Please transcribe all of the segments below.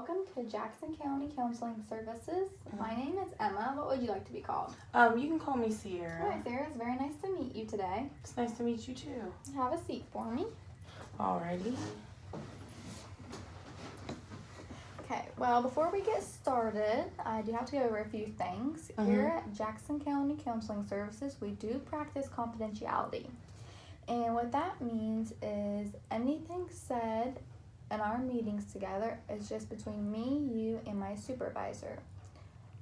welcome to Jackson County Counseling Services. My name is Emma. What would you like to be called? You can call me Sierra. Hi, Sarah. It's very nice to meet you today. It's nice to meet you too. Have a seat for me. Alrighty. Okay, well, before we get started, I do have to go over a few things. Here at Jackson County Counseling Services, we do practice confidentiality. And what that means is anything said in our meetings together is just between me, you, and my supervisor.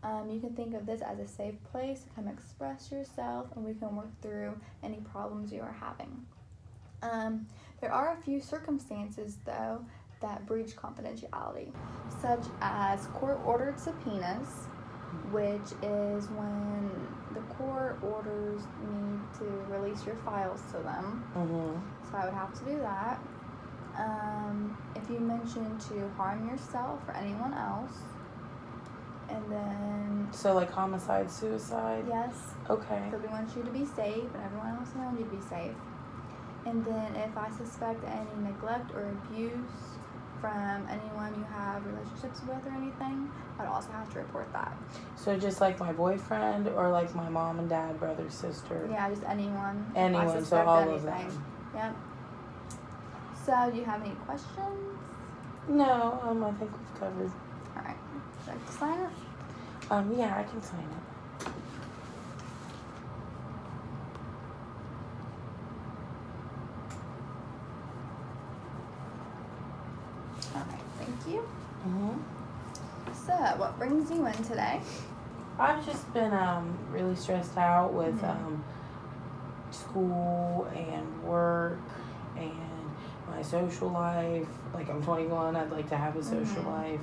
You can think of this as a safe place to come express yourself, and we can work through any problems you are having. There are a few circumstances, though, that breach confidentiality, such as court-ordered subpoenas, which is when the court orders me to release your files to them. So I would have to do that. If you mention to harm yourself or anyone else, and then... So like homicide, suicide? Yes. Okay. So we want you to be safe, and everyone else around you to be safe. And then if I suspect any neglect or abuse from anyone you have relationships with or anything, I'd also have to report that. So just like my boyfriend or like my mom and dad, brother, sister? Yeah, just anyone. Anyone, so all of them. Yep. So, do you have any questions? No, I think we've covered. Alright. Would you like to sign it? Yeah, I can sign it. Alright, thank you. So, what brings you in today? I've just been really stressed out with school and work and my social life. Like, I'm 21, I'd like to have a social life.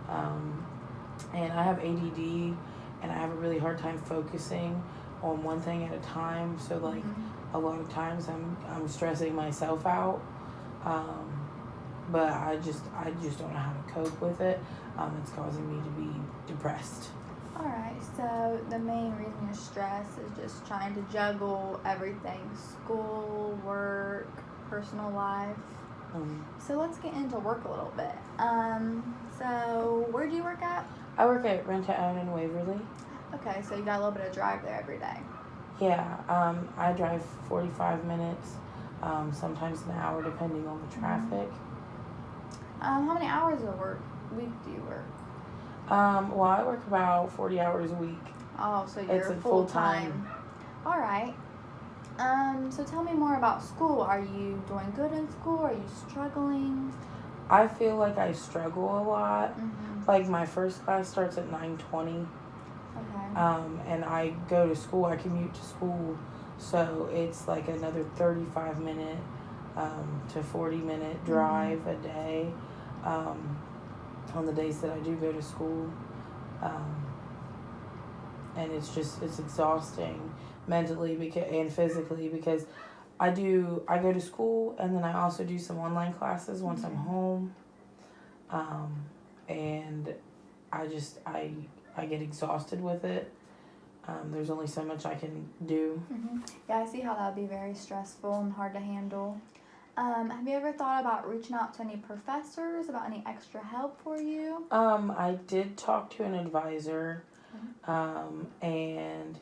And I have ADD, and I have a really hard time focusing on one thing at a time. So, like, a lot of times I'm stressing myself out. But I just don't know how to cope with it. It's causing me to be depressed. Alright, so the main reason you're stressed is just trying to juggle everything. School, work, personal life. So let's get into work a little bit. So where do you work at? I work at Rent to Own in Waverly. Okay, so you got a little bit of drive there every day. Yeah, I drive 45 minutes, sometimes an hour depending on the traffic. How many hours of week do you work? Well, I work about 40 hours a week. Oh, so you're It's a full-time. All right. So tell me more about school. Are you doing good in school? Are you struggling? I feel like I struggle a lot. Like, my first class starts at 9:20. Okay. And I go to school. I commute to school. So it's like another 35-minute to 40-minute drive a day. On the days that I do go to school. And it's exhausting mentally and physically because I go to school and then I also do some online classes once I'm home. And I get exhausted with it. There's only so much I can do. Yeah, I see how that would be very stressful and hard to handle. Have you ever thought about reaching out to any professors about any extra help for you? I did talk to an advisor, and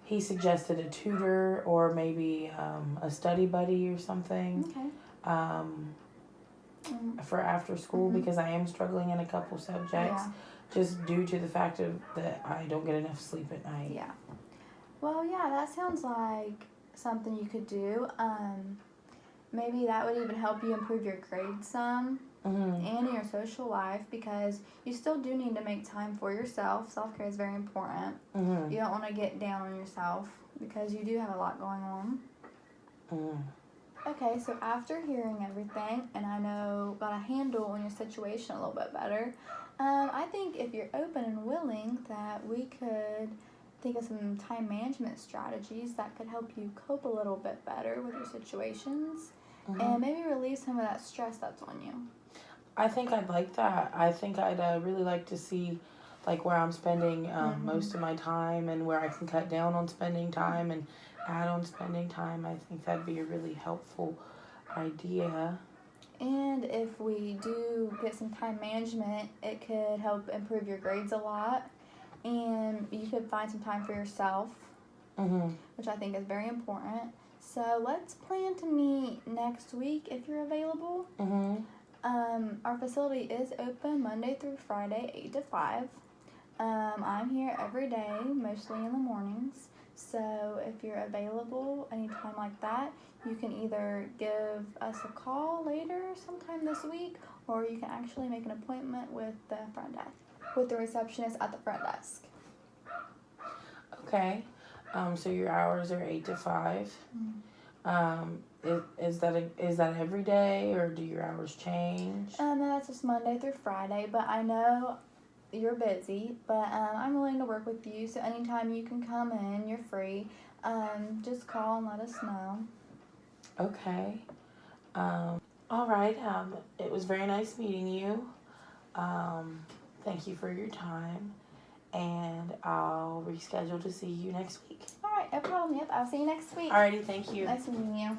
he suggested a tutor or maybe a study buddy or something. Okay. For after school because I am struggling in a couple subjects just due to the fact that I don't get enough sleep at night. Yeah. Well, yeah, that sounds like something you could do. Maybe that would even help you improve your grades some and your social life because you still do need to make time for yourself. Self-care is very important. You don't want to get down on yourself because you do have a lot going on. Okay, so after hearing everything, and I know got a handle on your situation a little bit better, I think if you're open and willing that we could think of some time management strategies that could help you cope a little bit better with your situations and maybe relieve some of that stress that's on you. I think I'd like that. I think I'd really like to see like where I'm spending most of my time and where I can cut down on spending time and add on spending time. I think that'd be a really helpful idea. And if we do get some time management, it could help improve your grades a lot. And you could find some time for yourself, which I think is very important. So let's plan to meet next week if you're available. Our facility is open Monday through Friday, 8 to 5. I'm here every day, mostly in the mornings. So if you're available anytime like that, you can either give us a call later sometime this week, or you can actually make an appointment with the front desk, with the receptionist at the front desk. Okay. So your hours are 8 to 5. Is that every day, or do your hours change? No, that's just Monday through Friday, but I know you're busy, but I'm willing to work with you, so anytime you can come in, you're free. Just call and let us know. Okay. All right. It was very nice meeting you. Thank you for your time, and I'll reschedule to see you next week. All right, no problem. Yep, I'll see you next week. Alrighty, thank you. Nice meeting you.